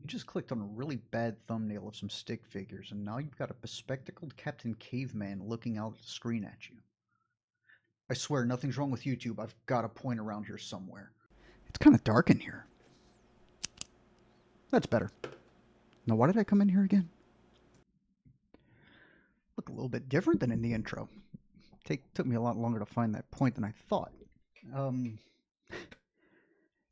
You just clicked on a really bad thumbnail of some stick figures, and now you've got a bespectacled Captain Caveman looking out at the screen at you. I swear, nothing's wrong with YouTube. I've got a point around here somewhere. It's kind of dark in here. That's better. Now, why did I come in here again? Look a little bit different than in the intro. Took me a lot longer to find that point than I thought. Um,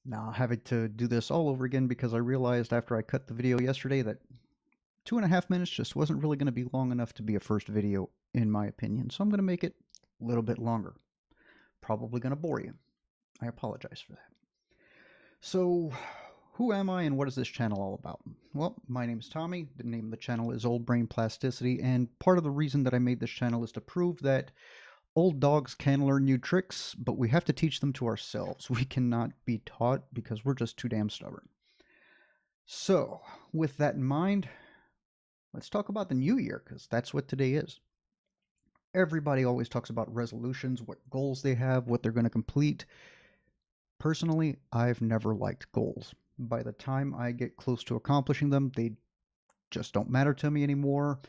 Now having to do this all over again because I realized after I cut the video yesterday that 2.5 minutes just wasn't really going to be long enough to be a first video, in my opinion. So I'm going to make it a little bit longer. Probably going to bore you. I apologize for that. So, who am I and what is this channel all about? Well, my name is Tommy. The name of the channel is Old Brain Plasticity, and part of the reason that I made this channel is to prove that old dogs can learn new tricks, but we have to teach them to ourselves. We cannot be taught because we're just too damn stubborn. So, with that in mind, let's talk about the new year, because that's what today is. Everybody always talks about resolutions, what goals they have, what they're going to complete. Personally, I've never liked goals. By the time I get close to accomplishing them, they just don't matter to me anymore.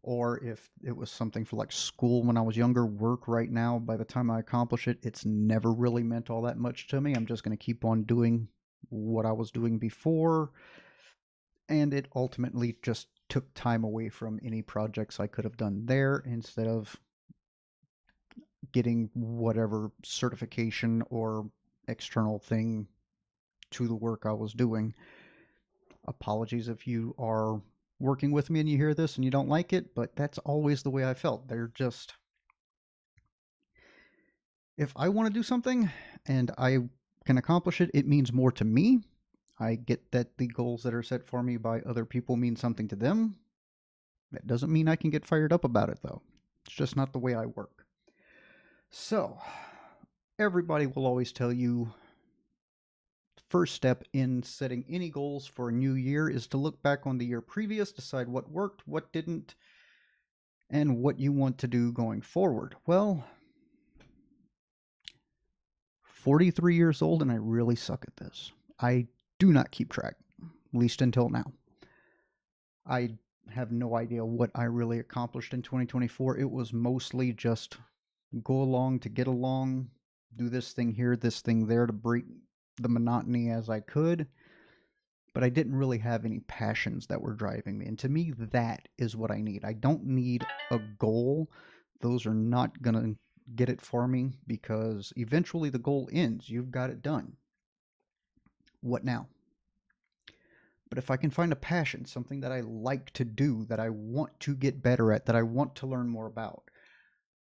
Or if it was something for like school when I was younger, work right now, by the time I accomplish it, it's never really meant all that much to me. I'm just going to keep on doing what I was doing before. And it ultimately just took time away from any projects I could have done there instead of getting whatever certification or external thing to the work I was doing. Apologies if you are working with me and you hear this and you don't like it, but that's always the way I felt. They're just, if I want to do something and I can accomplish it, it means more to me. I get that the goals that are set for me by other people mean something to them. That doesn't mean I can get fired up about it, though. It's just not the way I work. So, everybody will always tell you first step in setting any goals for a new year is to look back on the year previous, decide what worked, what didn't, and what you want to do going forward. Well, 43 years old and I really suck at this. I do not keep track, at least until now. I have no idea what I really accomplished in 2024. It was mostly just go along to get along, do this thing here, this thing there to break the monotony as I could, but I didn't really have any passions that were driving me. And to me, that is what I need. I don't need a goal. Those are not going to get it for me because eventually the goal ends. You've got it done. What now? But if I can find a passion, something that I like to do, that I want to get better at, that I want to learn more about,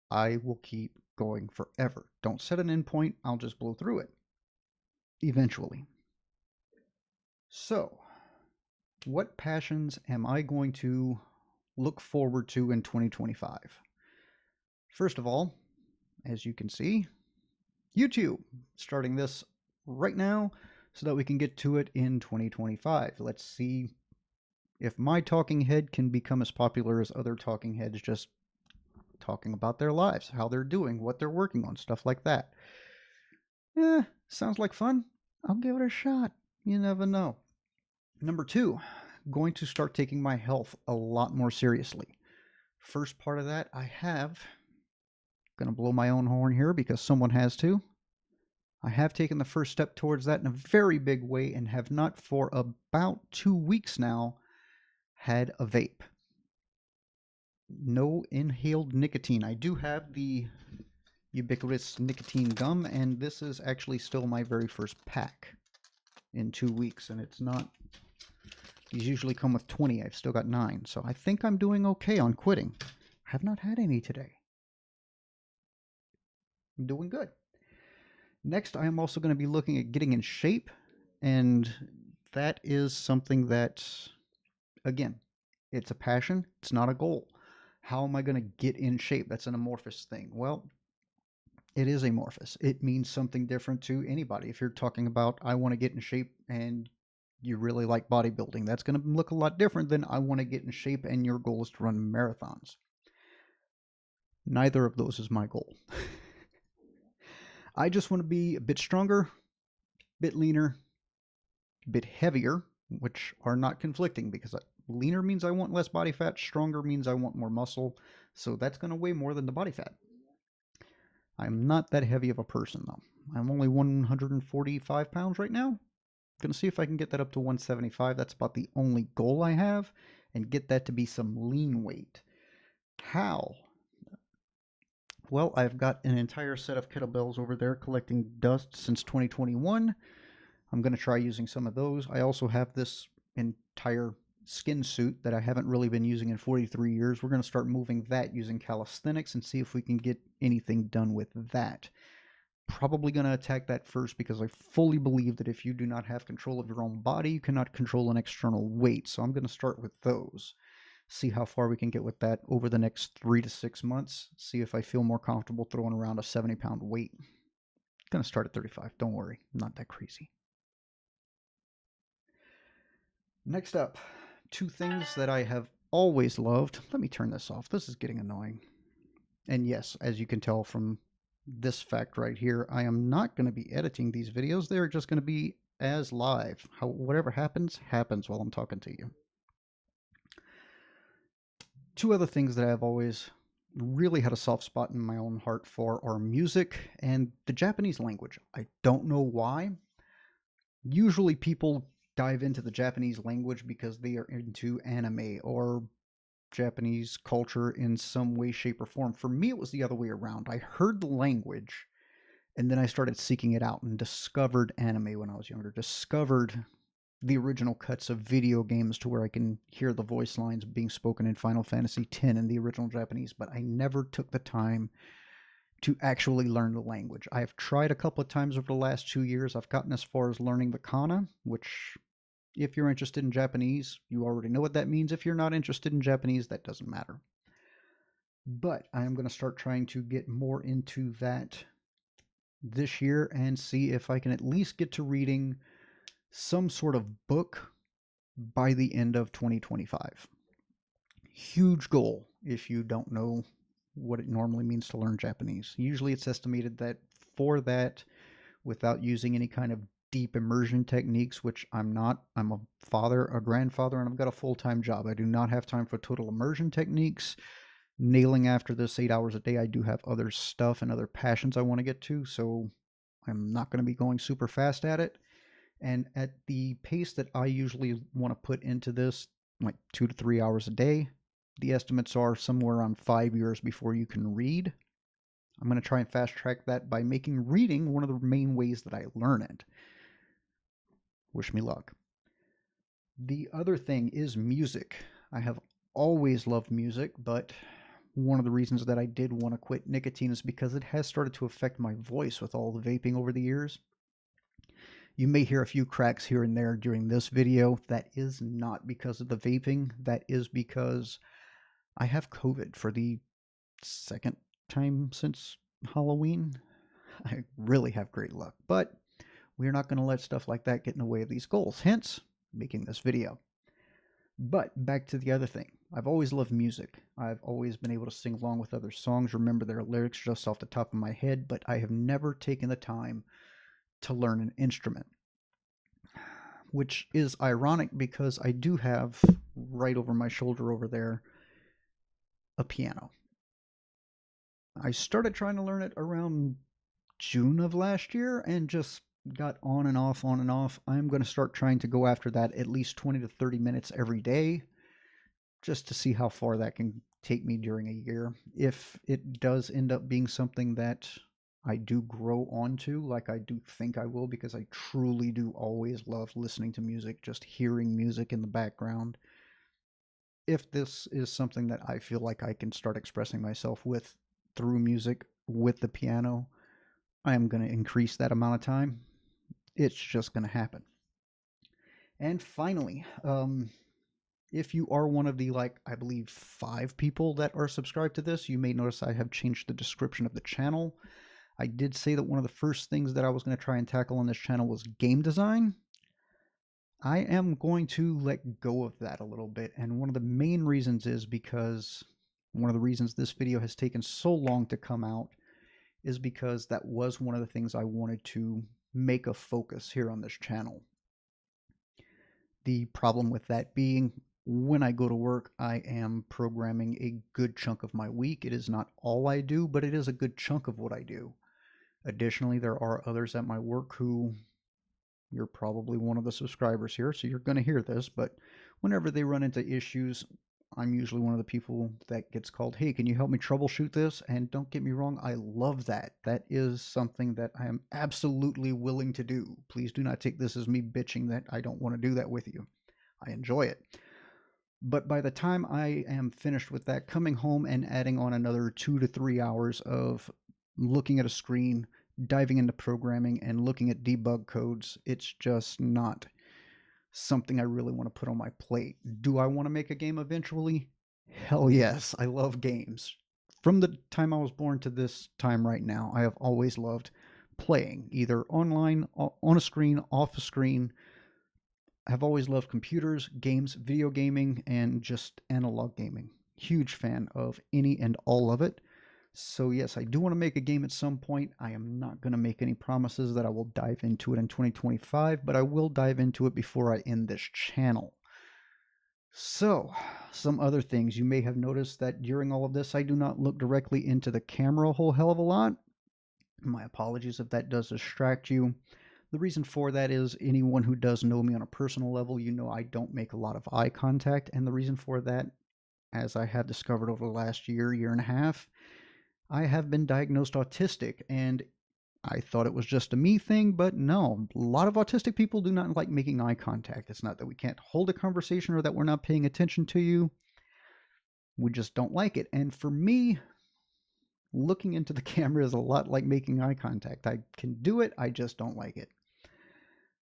I will keep going forever. Don't set an end point. I'll just blow through it eventually. So, what passions am I going to look forward to in 2025? First of all, as you can see, YouTube. Starting this right now so that we can get to it in 2025. Let's see if my talking head can become as popular as other talking heads just talking about their lives, how they're doing, what they're working on, stuff like that. Yeah, sounds like fun. I'll give it a shot. You never know. Number two, going to start taking my health a lot more seriously. First part of that, I have, going to blow my own horn here because someone has to. I have taken the first step towards that in a very big way and have not for about 2 weeks now had a vape. No inhaled nicotine. I do have the ubiquitous nicotine gum, and this is actually still my very first pack in 2 weeks, and it's not, these usually come with 20. I've still got 9, so I think I'm doing okay on quitting. I have not had any today. I'm doing good. Next, I am also going to be looking at getting in shape, and that is something that, again, it's a passion. It's not a goal. How am I going to get in shape? That's an amorphous thing. Well, it is amorphous. It means something different to anybody. If you're talking about, I want to get in shape and you really like bodybuilding, that's going to look a lot different than I want to get in shape and your goal is to run marathons. Neither of those is my goal. I just want to be a bit stronger, a bit leaner, a bit heavier, which are not conflicting because leaner means I want less body fat, stronger means I want more muscle. So that's going to weigh more than the body fat. I'm not that heavy of a person though. I'm only 145 pounds right now. Gonna see if I can get that up to 175. That's about the only goal I have, and get that to be some lean weight. How? Well, I've got an entire set of kettlebells over there collecting dust since 2021. I'm going to try using some of those. I also have this entire skin suit that I haven't really been using in 43 years. We're going to start moving that using calisthenics and see if we can get anything done with that. Probably going to attack that first because I fully believe that if you do not have control of your own body, you cannot control an external weight. So I'm going to start with those. See how far we can get with that over the next 3 to 6 months. See if I feel more comfortable throwing around a 70-pound weight. Going to start at 35. Don't worry, I'm not that crazy. Next up, two things that I have always loved. Let me turn this off. This is getting annoying. And yes, as you can tell from this fact right here, I am not going to be editing these videos. They're just going to be as live. Whatever happens, happens while I'm talking to you. Two other things that I've always really had a soft spot in my own heart for are music and the Japanese language. I don't know why. Usually people dive into the Japanese language because they are into anime or Japanese culture in some way, shape, or form. For me, it was the other way around. I heard the language and then I started seeking it out and discovered anime when I was younger, discovered the original cuts of video games to where I can hear the voice lines being spoken in Final Fantasy X in the original Japanese, but I never took the time to actually learn the language. I have tried a couple of times over the last 2 years. I've gotten as far as learning the kana, which, if you're interested in Japanese, you already know what that means. If you're not interested in Japanese, that doesn't matter. But I am going to start trying to get more into that this year and see if I can at least get to reading some sort of book by the end of 2025. Huge goal if you don't know what it normally means to learn Japanese. Usually it's estimated that for that, without using any kind of deep immersion techniques, which I'm not, I'm a father, a grandfather, and I've got a full-time job. I do not have time for total immersion techniques. Nailing after this 8 hours a day, I do have other stuff and other passions I want to get to, so I'm not going to be going super fast at it. And at the pace that I usually want to put into this, like 2 to 3 hours a day, the estimates are somewhere around 5 years before you can read. I'm going to try and fast track that by making reading one of the main ways that I learn it. Wish me luck. The other thing is music. I have always loved music, but one of the reasons that I did want to quit nicotine is because it has started to affect my voice with all the vaping over the years. You may hear a few cracks here and there during this video. That is not because of the vaping. That is because I have COVID for the second time since Halloween. I really have great luck, but we're not going to let stuff like that get in the way of these goals, hence making this video. But back to the other thing. I've always loved music. I've always been able to sing along with other songs, remember their lyrics just off the top of my head, but I have never taken the time to learn an instrument, which is ironic because I do have right over my shoulder over there a piano. I started trying to learn it around June of last year and just got on and off, on and off. I'm going to start trying to go after that at least 20 to 30 minutes every day just to see how far that can take me during a year. If it does end up being something that I do grow onto, like I do think I will, because I truly do always love listening to music, just hearing music in the background. If this is something that I feel like I can start expressing myself with through music with the piano, I am going to increase that amount of time. It's just going to happen. And finally, if you are one of the, like, I believe 5 people that are subscribed to this, you may notice I have changed the description of the channel. I did say that one of the first things that I was going to try and tackle on this channel was game design. I am going to let go of that a little bit, and one of the main reasons is because one of the reasons this video has taken so long to come out is because that was one of the things I wanted to make a focus here on this channel. The problem with that being, when I go to work, I am programming a good chunk of my week. It is not all I do, but it is a good chunk of what I do. Additionally, there are others at my work who, you're probably one of the subscribers here, so you're going to hear this, but whenever they run into issues, I'm usually one of the people that gets called, hey, can you help me troubleshoot this? And don't get me wrong, I love that. That is something that I am absolutely willing to do. Please do not take this as me bitching that I don't want to do that with you. I enjoy it. But by the time I am finished with that, coming home and adding on another 2 to 3 hours of looking at a screen, diving into programming, and looking at debug codes, it's just not something I really want to put on my plate. Do I want to make a game eventually? Hell yes, I love games. From the time I was born to this time right now, I have always loved playing, either online, on a screen, off a screen. I've always loved computers, games, video gaming, and just analog gaming. Huge fan of any and all of it. So, yes, I do want to make a game at some point. I am not going to make any promises that I will dive into it in 2025, but I will dive into it before I end this channel. So, some other things. You may have noticed that during all of this, I do not look directly into the camera a whole hell of a lot. My apologies if that does distract you. The reason for that is anyone who does know me on a personal level, you know I don't make a lot of eye contact. And the reason for that, as I have discovered over the last year and a half, I have been diagnosed autistic. And I thought it was just a me thing, but no. A lot of autistic people do not like making eye contact. It's not that we can't hold a conversation or that we're not paying attention to you. We just don't like it. And for me, looking into the camera is a lot like making eye contact. I can do it, I just don't like it.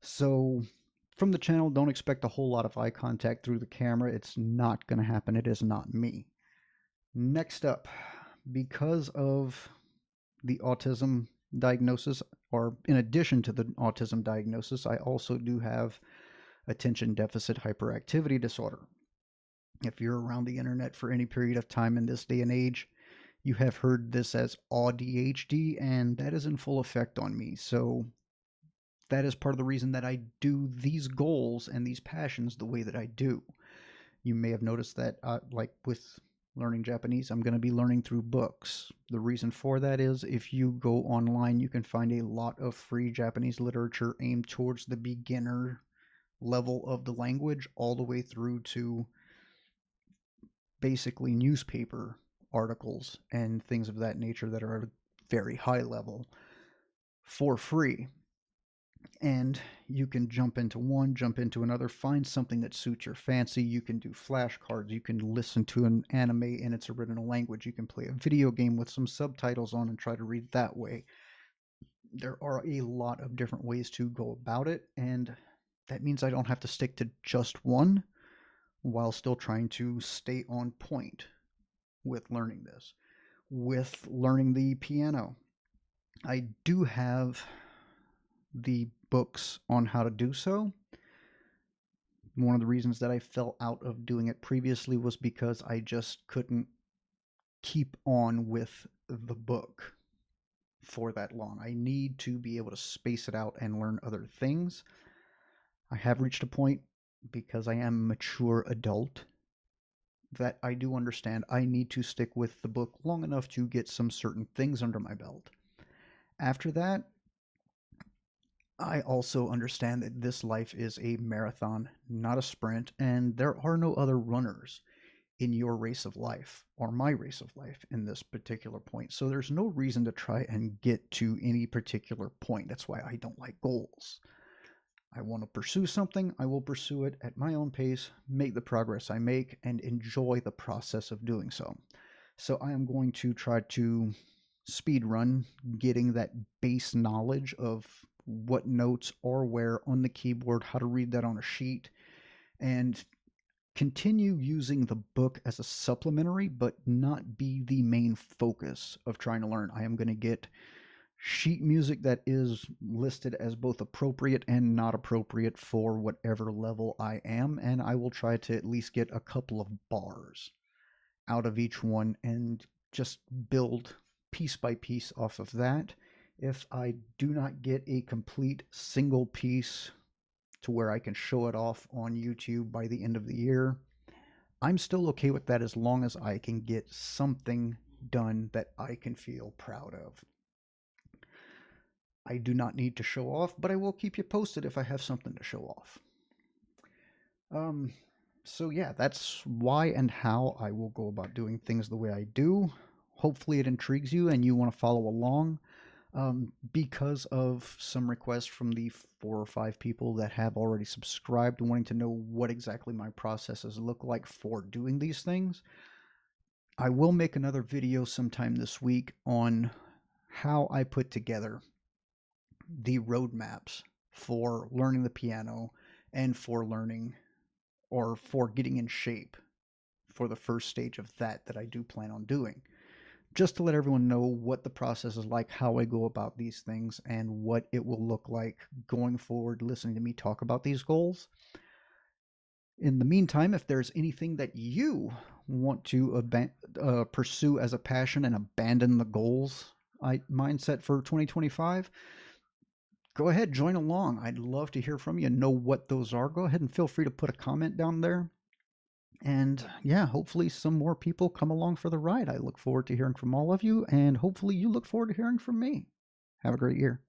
So from the channel, don't expect a whole lot of eye contact through the camera. It's not going to happen. It is not me. Next up, because of the autism diagnosis, or in addition to the autism diagnosis, I also do have attention deficit hyperactivity disorder. If you're around the internet for any period of time in this day and age, you have heard this as ADHD, and that is in full effect on me. So that is part of the reason that I do these goals and these passions the way that I do. You may have noticed that, like with learning Japanese, I'm going to be learning through books. The reason for that is if you go online, you can find a lot of free Japanese literature aimed towards the beginner level of the language, all the way through to basically newspaper articles and things of that nature that are at a very high level for free. And you can jump into one, jump into another, find something that suits your fancy. You can do flashcards, you can listen to an anime in its original language, you can play a video game with some subtitles on and try to read that way. There are a lot of different ways to go about it, and that means I don't have to stick to just one while still trying to stay on point with learning this. With learning the piano, I do have the books on how to do so. One of the reasons that I fell out of doing it previously was because I just couldn't keep on with the book for that long. I need to be able to space it out and learn other things. I have reached a point, because I am a mature adult, that I do understand I need to stick with the book long enough to get some certain things under my belt. After that, I also understand that this life is a marathon, not a sprint, and there are no other runners in your race of life or my race of life in this particular point. So there's no reason to try and get to any particular point. That's why I don't like goals. I want to pursue something, I will pursue it at my own pace, make the progress I make, and enjoy the process of doing so. So I am going to try to speed run getting that base knowledge of what notes are where on the keyboard, how to read that on a sheet, and continue using the book as a supplementary, but not be the main focus of trying to learn. I am going to get sheet music that is listed as both appropriate and not appropriate for whatever level I am, and I will try to at least get a couple of bars out of each one and just build piece by piece off of that. If I do not get a complete single piece to where I can show it off on YouTube by the end of the year, I'm still okay with that as long as I can get something done that I can feel proud of. I do not need to show off, but I will keep you posted if I have something to show off. Um, so yeah, that's why and how I will go about doing things the way I do. Hopefully it intrigues you and you want to follow along. Because of some requests from the 4 or 5 people that have already subscribed, wanting to know what exactly my processes look like for doing these things, I will make another video sometime this week on how I put together the roadmaps for learning the piano and for learning or for getting in shape for the first stage of that I do plan on doing. Just to let everyone know what the process is like, how I go about these things, and what it will look like going forward listening to me talk about these goals. In the meantime, if there's anything that you want to pursue as a passion and abandon the goals mindset for 2025, go ahead, join along. I'd love to hear from you and know what those are. Go ahead and feel free to put a comment down there. And yeah, hopefully some more people come along for the ride. I look forward to hearing from all of you, and hopefully you look forward to hearing from me. Have a great year.